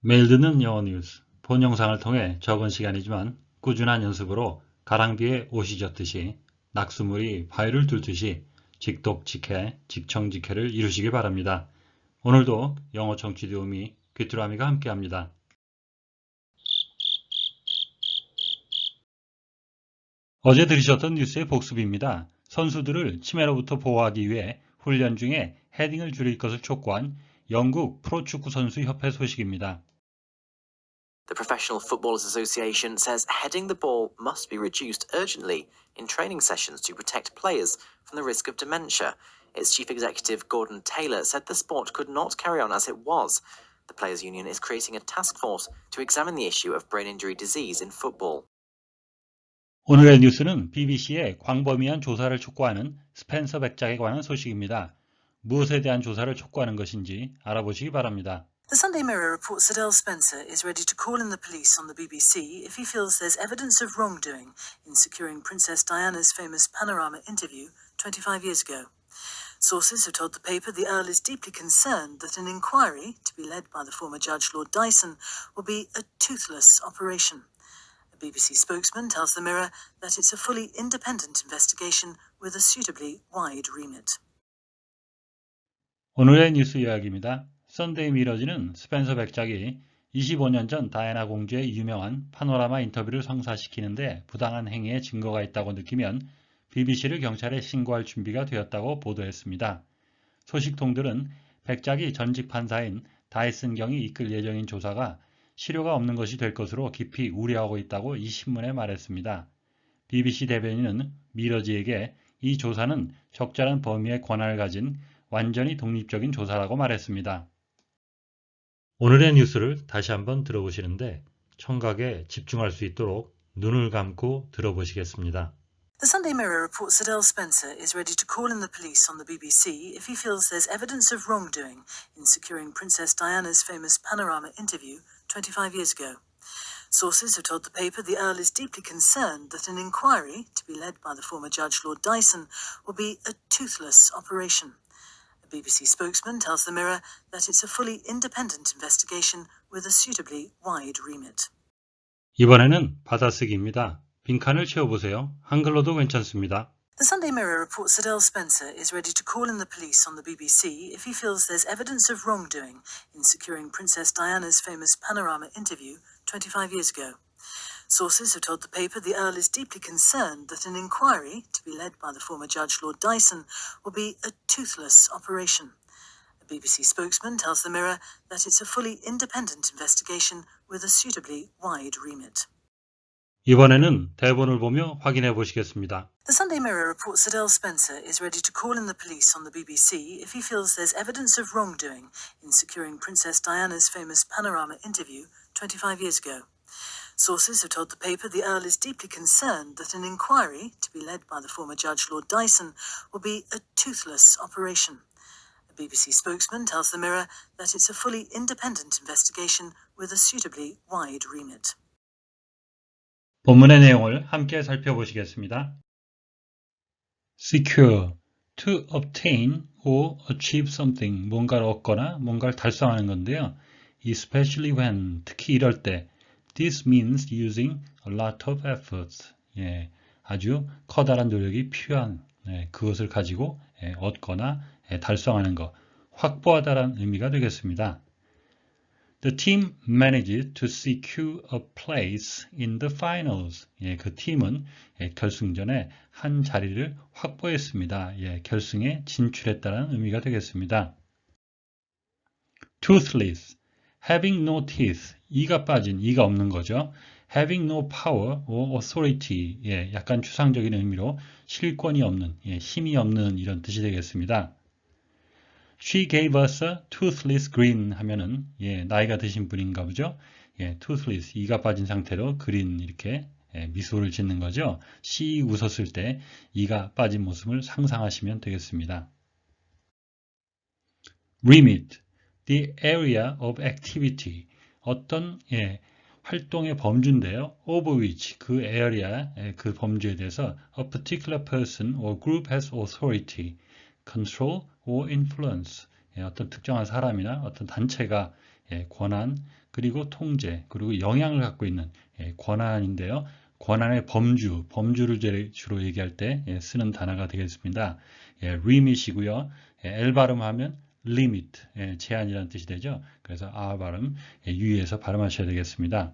매일 듣는 영어 뉴스, 본 영상을 통해 적은 시간이지만 꾸준한 연습으로 가랑비에 옷이 젖듯이 낙수물이 바위를 뚫듯이 직독직해, 직청직해를 이루시기 바랍니다. 오늘도 영어 청취 도우미 귀뚜라미가 함께합니다. 어제 들으셨던 뉴스의 복습입니다. 선수들을 치매로부터 보호하기 위해 훈련 중에 헤딩을 줄일 것을 촉구한 영국 프로축구 선수 협회 소식입니다. The Professional Footballers Association says heading the ball must be reduced urgently in training sessions to protect players from the risk of dementia. Its chief executive, Gordon Taylor, said the sport could not carry on as it was. The Players' Union is creating a task force to examine the issue of brain injury disease in football. 오늘의 뉴스는 BBC의 광범위한 조사를 촉구하는 스펜서 백작에 관한 소식입니다. 무엇에 대한 조사를 촉구하는 것인지 알아보시기 바랍니다. The Sunday Mirror reports that Earl Spencer is ready to call in the police on the BBC if he feels there's evidence of wrongdoing in securing Princess Diana's famous Panorama interview 25 years ago. Sources have told the paper the Earl is deeply concerned that an inquiry, to be led by the former judge Lord Dyson, will be a toothless operation. A BBC spokesman tells the Mirror that it's a fully independent investigation with a suitably wide remit. 오늘의 뉴스 이야기입니다. 선데이 미러지는 스펜서 백작이 25년 전 다이애나 공주의 유명한 파노라마 인터뷰를 성사시키는데 부당한 행위의 증거가 있다고 느끼면 BBC를 경찰에 신고할 준비가 되었다고 보도했습니다. 소식통들은 백작이 전직 판사인 다이슨 경이 이끌 예정인 조사가 실효가 없는 것이 될 것으로 깊이 우려하고 있다고 이 신문에 말했습니다. BBC 대변인은 미러지에게 이 조사는 적절한 범위의 권한을 가진 완전히 독립적인 조사라고 말했습니다. 오늘의 뉴스를 다시 한번 들어보시는데 청각에 집중할 수 있도록 눈을 감고 들어보시겠습니다. The Sunday Mirror reports that Earl Spencer is ready to call in the police on the BBC if he feels there's evidence of wrongdoing in securing Princess Diana's famous Panorama interview 25 years ago. Sources have told the paper the Earl is deeply concerned that an inquiry, to be led by the former judge Lord Dyson, will be a toothless operation. A BBC spokesman tells the Mirror that it's a fully independent investigation with a suitably wide remit. 이번에는 받아쓰기입니다. 빈칸을 채워보세요. 한글로도 괜찮습니다. The Sunday Mirror reports that Earl Spencer is ready to call in the police on the BBC if he feels there's evidence of wrongdoing in securing Princess Diana's famous Panorama interview 25 years ago. Sources have told the paper the Earl is deeply concerned that an inquiry, to be led by the former judge Lord Dyson, will be a toothless operation. A BBC spokesman tells the Mirror that it's a fully independent investigation with a suitably wide remit. 이번에는 대본을 보며 확인해 보시겠습니다. The Sunday Mirror reports that Earl Spencer is ready to call in the police on the BBC if he feels there's evidence of wrongdoing in securing Princess Diana's famous Panorama interview 25 years ago. Sources have told the paper the Earl is deeply concerned that an inquiry, to be led by the former judge Lord Dyson, will be a toothless operation. A BBC spokesman tells the Mirror that it's a fully independent investigation with a suitably wide remit. 본문의 내용을 함께 살펴보시겠습니다. secure, to obtain or achieve something, 뭔가를 얻거나 뭔가를 달성하는 건데요. especially when, 특히 이럴 때, this means using a lot of efforts, 아주 커다란 노력이 필요한 그것을 가지고 얻거나 달성하는 것, 확보하다라는 의미가 되겠습니다. The team managed to secure a place in the finals. 그 팀은 결승전에 한 자리를 확보했습니다. 결승에 진출했다는 의미가 되겠습니다. Toothless, having no teeth, 이가 빠진, 이가 없는 거죠. Having no power or authority, 약간 추상적인 의미로 실권이 없는, 힘이 없는 이런 뜻이 되겠습니다. She gave us a toothless grin 하면은 나이가 드신 분인가 보죠. toothless 이가 빠진 상태로 grin 이렇게 미소를 짓는 거죠. 씨 웃었을 때 이가 빠진 모습을 상상하시면 되겠습니다. remit, the area of activity 어떤 활동의 범주인데요. of which 그 area 그 범주에 대해서 a particular person or group has authority, control or influence 어떤 특정한 사람이나 어떤 단체가 권한, 그리고 통제, 그리고 영향을 갖고 있는 권한인데요. 권한의 범주를 주로 얘기할 때 쓰는 단어가 되겠습니다. remit이고요. L 발음하면 limit, 제한이라는 뜻이 되죠. 그래서 R 발음 유의해서 발음하셔야 되겠습니다.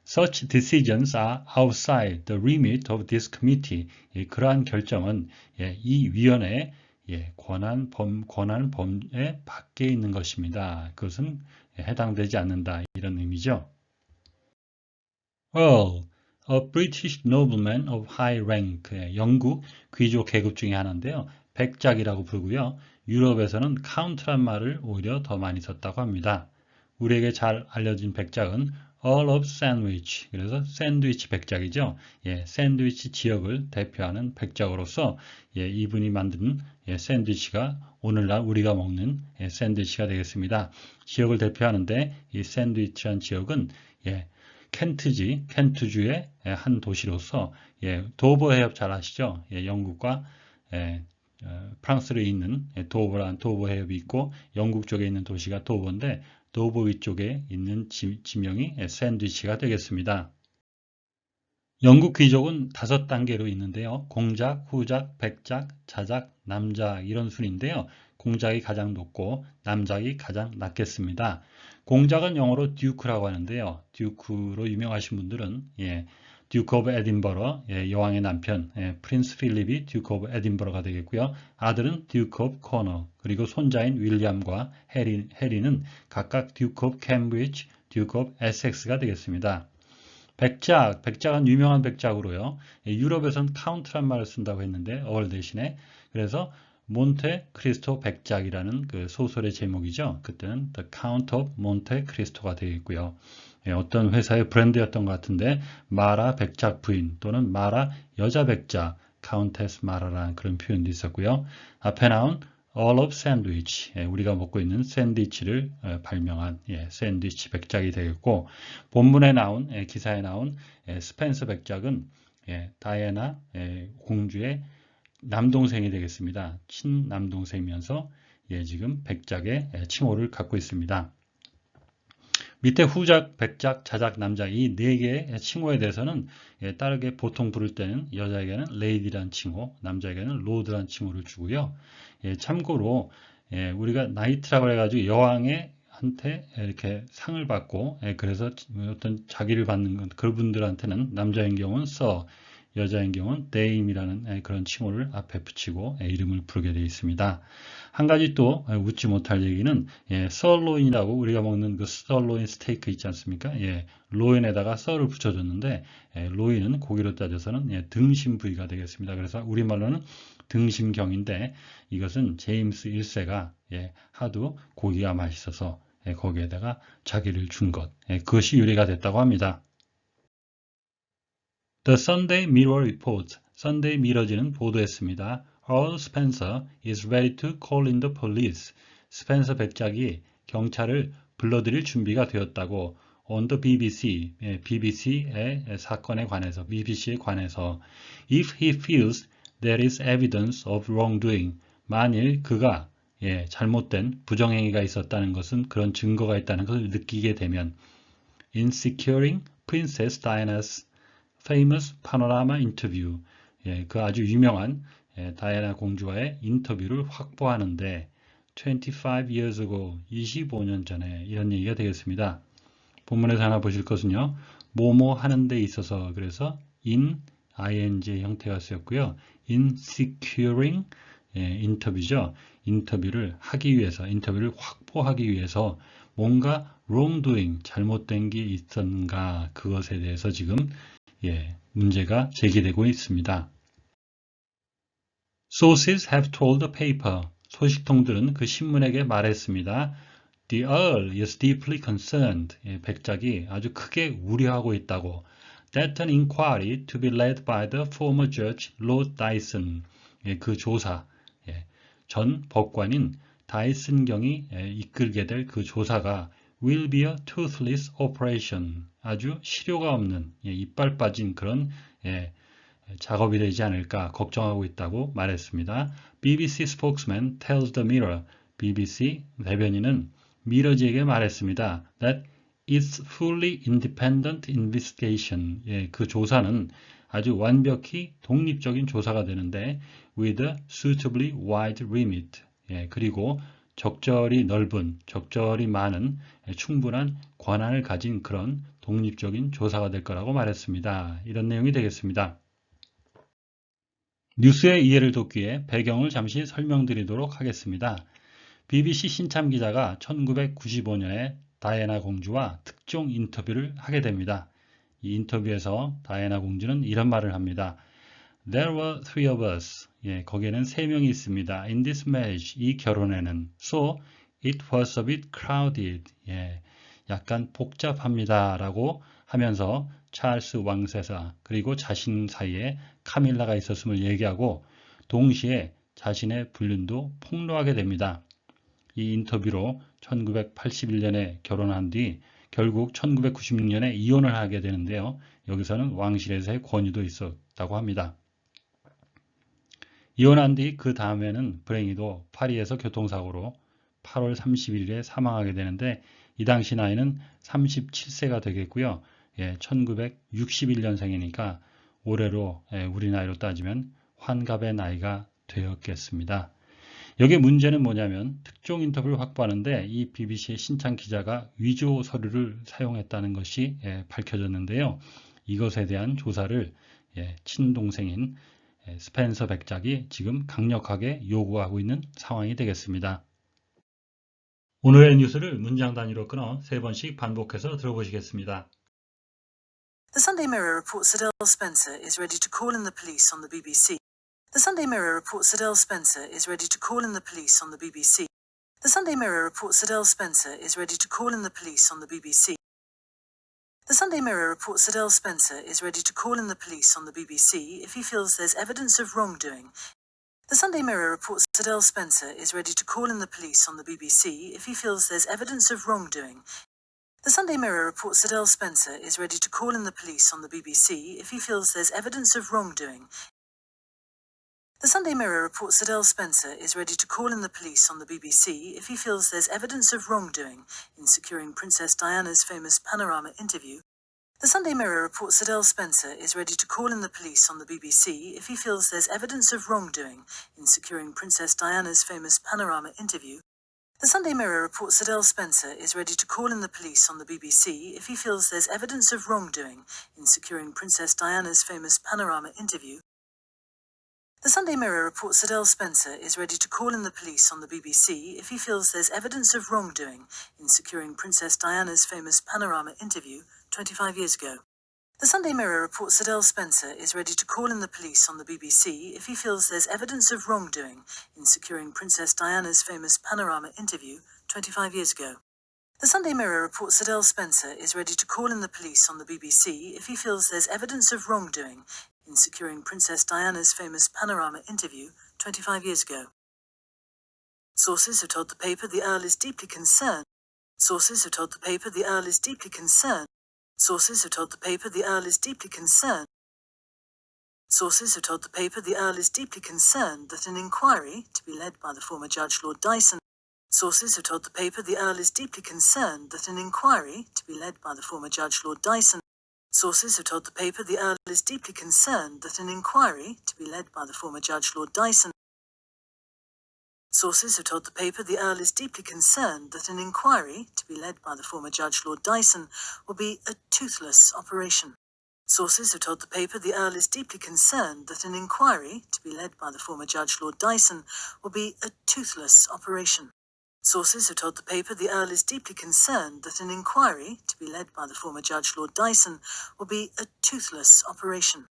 Such decisions are outside the remit of this committee. 그러한 결정은 이 위원회의 권한 범에 밖에 있는 것입니다. 그것은 해당되지 않는다. 이런 의미죠. Earl, a British nobleman of high rank. 영국 귀족 계급 중에 하나인데요. 백작이라고 부르고요. 유럽에서는 카운트란 말을 오히려 더 많이 썼다고 합니다. 우리에게 잘 알려진 백작은 Earl of Sandwich, 그래서 샌드위치 백작이죠. 샌드위치 지역을 대표하는 백작으로서 이분이 만든 샌드위치가 오늘날 우리가 먹는 샌드위치가 되겠습니다. 지역을 대표하는데 이 샌드위치란 지역은 켄트주의 한 도시로서 도버 해협 잘 아시죠? 영국과 프랑스를 잇는 도버 해협이 있고 영국 쪽에 있는 도시가 도버인데 도버 위쪽에 있는 지명이 샌드위치가 되겠습니다. 영국 귀족은 5단계로 있는데요. 공작, 후작, 백작, 자작, 남작 이런 순인데요. 공작이 가장 높고 남작이 가장 낮겠습니다. 공작은 영어로 듀크라고 하는데요. 듀크로 유명하신 분들은 듀크 오브 에딘버러, 여왕의 남편 프린스 필립이 듀크 오브 에딘버러가 되겠고요. 아들은 듀크 오브 코너, 그리고 손자인 윌리엄과 해리는 각각 듀크 오브 캠브리지, 듀크 오브 에섹스가 되겠습니다. 백작은 유명한 백작으로요. 유럽에선 카운트란 말을 쓴다고 했는데 얼 대신에 그래서 몬테 크리스토 백작이라는 그 소설의 제목이죠. 그때는 The Count of Monte Cristo가 되겠고요. 어떤 회사의 브랜드였던 것 같은데 마라 백작 부인 또는 마라 여자 백작 카운테스 마라라는 그런 표현도 있었고요. 앞에 나온 Earl of Sandwich, 우리가 먹고 있는 샌드위치를 발명한 샌드위치 백작이 되겠고 본문에 나온 기사에 나온 스펜서 백작은 다이애나 공주의 남동생이 되겠습니다. 친남동생이면서 지금 백작의 칭호를 갖고 있습니다. 밑에 후작, 백작, 자작, 남작 이 4개의 칭호에 대해서는 따르게 보통 부를 때는 여자에게는 레이디란 칭호, 남자에게는 로드란 칭호를 주고요. 참고로 우리가 나이트라고 해가지고 여왕한테 이렇게 상을 받고 그래서 어떤 자기를 받는 그분들한테는 남자인 경우는 서, 여자인 경우는 dame이라는 그런 칭호를 앞에 붙이고 이름을 부르게 되어 있습니다. 한 가지 또 웃지 못할 얘기는 설로인이라고 우리가 먹는 그 설로인 스테이크 있지 않습니까? 로인에다가 썰을 붙여줬는데 로인은 고기로 따져서는 등심 부위가 되겠습니다. 그래서 우리말로는 등심경인데 이것은 제임스 1세가 하도 고기가 맛있어서 거기에다가 자기를 준 것, 그것이 유래가 됐다고 합니다. The Sunday Mirror Report, Sunday Mirror지는 보도했습니다. Earl Spencer is ready to call in the police. 스펜서 백작이 경찰을 불러들일 준비가 되었다고 on the BBC, BBC의 사건에 관해서, BBC에 관해서 if he feels there is evidence of wrongdoing, 만일 그가 잘못된 부정행위가 있었다는 것은 그런 증거가 있다는 것을 느끼게 되면 in securing Princess Diana's famous panorama interview, 그 아주 유명한 다이애나 공주와의 인터뷰를 확보하는데 25 years ago, 25년 전에 이런 얘기가 되겠습니다. 본문에서 하나 보실 것은요. 뭐뭐 하는 데 있어서 그래서 in, ing 형태가 쓰였고요. in securing 인터뷰죠. 인터뷰를 하기 위해서, 인터뷰를 확보하기 위해서 뭔가 wrongdoing, 잘못된 게 있었는가 그것에 대해서 지금 문제가 제기되고 있습니다. Sources have told the paper. 소식통들은 그 신문에게 말했습니다. The Earl is deeply concerned. 백작이 아주 크게 우려하고 있다고. That an inquiry to be led by the former judge Lord Dyson. 그 조사, 전 법관인 다이슨 경이 이끌게 될 그 조사가 will be a toothless operation. 아주 실효가 없는 이빨 빠진 그런 작업이 되지 않을까 걱정하고 있다고 말했습니다. BBC spokesman tells the Mirror. BBC 대변인은 미러지에게 말했습니다. That it's fully independent investigation. 예, 그 조사는 아주 완벽히 독립적인 조사가 되는데 with a suitably wide remit. 예, 그리고 적절히 넓은, 적절히 많은 충분한 권한을 가진 그런 독립적인 조사가 될 거라고 말했습니다. 이런 내용이 되겠습니다. 뉴스의 이해를 돕기 위해 배경을 잠시 설명드리도록 하겠습니다. BBC 신참 기자가 1995년에 다이애나 공주와 특종 인터뷰를 하게 됩니다. 이 인터뷰에서 다이애나 공주는 이런 말을 합니다. There were three of us. 예, 거기에는 세 명이 있습니다. In this marriage, 이 결혼에는. So, it was a bit crowded. 예, 약간 복잡합니다. 라고 하면서 찰스 왕세자 그리고 자신 사이에 카밀라가 있었음을 얘기하고 동시에 자신의 불륜도 폭로하게 됩니다. 이 인터뷰로 1981년에 결혼한 뒤 결국 1996년에 이혼을 하게 되는데요. 여기서는 왕실에서의 권유도 있었다고 합니다. 이혼한 뒤 그 다음에는 불행히도 파리에서 교통사고로 8월 31일에 사망하게 되는데 이 당시 나이는 37세가 되겠고요. 예, 1961년생이니까 올해로 우리 나이로 따지면 환갑의 나이가 되었겠습니다. 여기 문제는 뭐냐면 특종 인터뷰를 확보하는데 이 BBC의 신창 기자가 위조 서류를 사용했다는 것이 밝혀졌는데요. 이것에 대한 조사를 친동생인 스펜서 백작이 지금 강력하게 요구하고 있는 상황이 되겠습니다. 오늘의 뉴스를 문장 단위로 끊어 3번씩 반복해서 들어보시겠습니다. The Sunday Mirror reports that Earl Spencer is ready to call in the police on the BBC. The Sunday Mirror reports that Earl Spencer is ready to call in the police on the BBC. The Sunday Mirror reports that Earl Spencer is ready to call in the police on the BBC. The Sunday Mirror reports that Earl Spencer is ready to call in the police on the BBC if he feels there's evidence of wrongdoing. The Sunday Mirror reports that Earl Spencer is ready to call in the police on the BBC if he feels there's evidence of wrongdoing. The Sunday Mirror reports that Earl Spencer is ready to call in the police on the BBC if he feels there's evidence of wrongdoing. The Sunday Mirror reports that Earl Spencer is ready to call in the police on the BBC if he feels there's evidence of wrongdoing in securing Princess Diana's famous Panorama interview. The Sunday Mirror reports that Earl Spencer is ready to call in the police on the BBC if he feels there's evidence of wrongdoing in securing Princess Diana's famous Panorama interview. The Sunday Mirror reports that Earl Spencer is ready to call in the police on the BBC if he feels there's evidence of wrongdoing in securing Princess Diana's famous Panorama interview. The Sunday Mirror reports that Earl Spencer is ready to call in the police on the BBC if he feels there's evidence of wrongdoing in securing Princess Diana's famous Panorama interview 25 years ago. The Sunday Mirror reports that Earl Spencer is ready to call in the police on the BBC if he feels there's evidence of wrongdoing in securing Princess Diana's famous Panorama interview 25 years ago. The Sunday Mirror reports that Earl Spencer is ready to call in the police on the BBC if he feels there's evidence of wrongdoing in securing Princess Diana's famous Panorama interview 25 years ago. Sources have told the paper the Earl is deeply concerned. Sources have told the paper the Earl is deeply concerned. Sources have told the paper the Earl is deeply concerned. Sources have told the paper the Earl is deeply concerned that an inquiry, to be led by the former Judge Lord Dyson, Sources have told the paper the Earl is deeply concerned that an inquiry, to be led by the former Judge Lord Dyson, Sources have told the paper the Earl is deeply concerned that an inquiry, to be led by the former Judge Lord Dyson, Sources have told the paper the Earl is deeply concerned that an inquiry, to be led by the former Judge Lord Dyson, will be a toothless operation. Sources have told the paper the Earl is deeply concerned that an inquiry, to be led by the former Judge Lord Dyson, will be a toothless operation. Sources have told the paper the Earl is deeply concerned that an inquiry, to be led by the former Judge Lord Dyson, will be a toothless operation.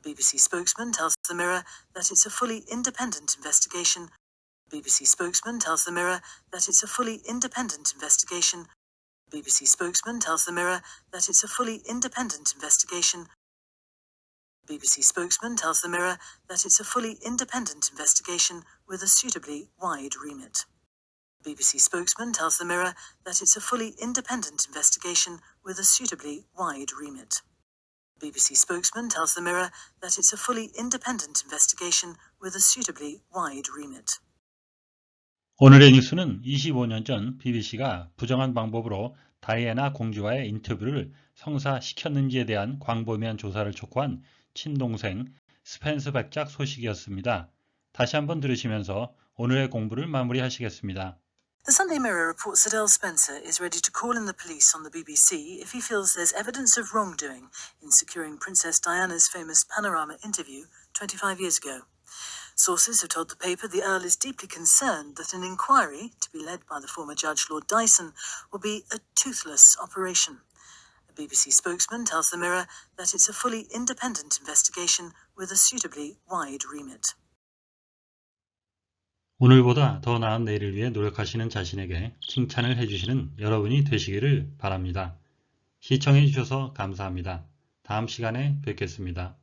BBC spokesman tells the Mirror that it's a fully independent investigation. BBC spokesman tells the Mirror that it's a fully independent investigation. BBC spokesman tells the Mirror that it's a fully independent investigation. BBC spokesman tells the Mirror that it's a fully independent investigation with a suitably wide remit. BBC spokesman tells the Mirror that it's a fully independent investigation with a suitably wide remit. BBC spokesman tells the Mirror that it's a fully independent investigation with a suitably wide remit. 오늘의 뉴스는 25년 전 BBC가 부정한 방법으로 다이애나 공주와의 인터뷰를 성사시켰는지에 대한 광범위한 조사를 촉구한 친동생 스펜서 백작 소식이었습니다. 다시 한번 들으시면서 오늘의 공부를 마무리하시겠습니다. The Sunday Mirror reports that Earl Spencer is ready to call in the police on the BBC if he feels there's evidence of wrongdoing in securing Princess Diana's famous Panorama interview 25 years ago. Sources have told the paper the Earl is deeply concerned that an inquiry, to be led by the former Judge Lord Dyson, will be a toothless operation. A BBC spokesman tells the Mirror that it's a fully independent investigation with a suitably wide remit. 오늘보다 더 나은 내일을 위해 노력하시는 자신에게 칭찬을 해주시는 여러분이 되시기를 바랍니다. 시청해 주셔서 감사합니다. 다음 시간에 뵙겠습니다.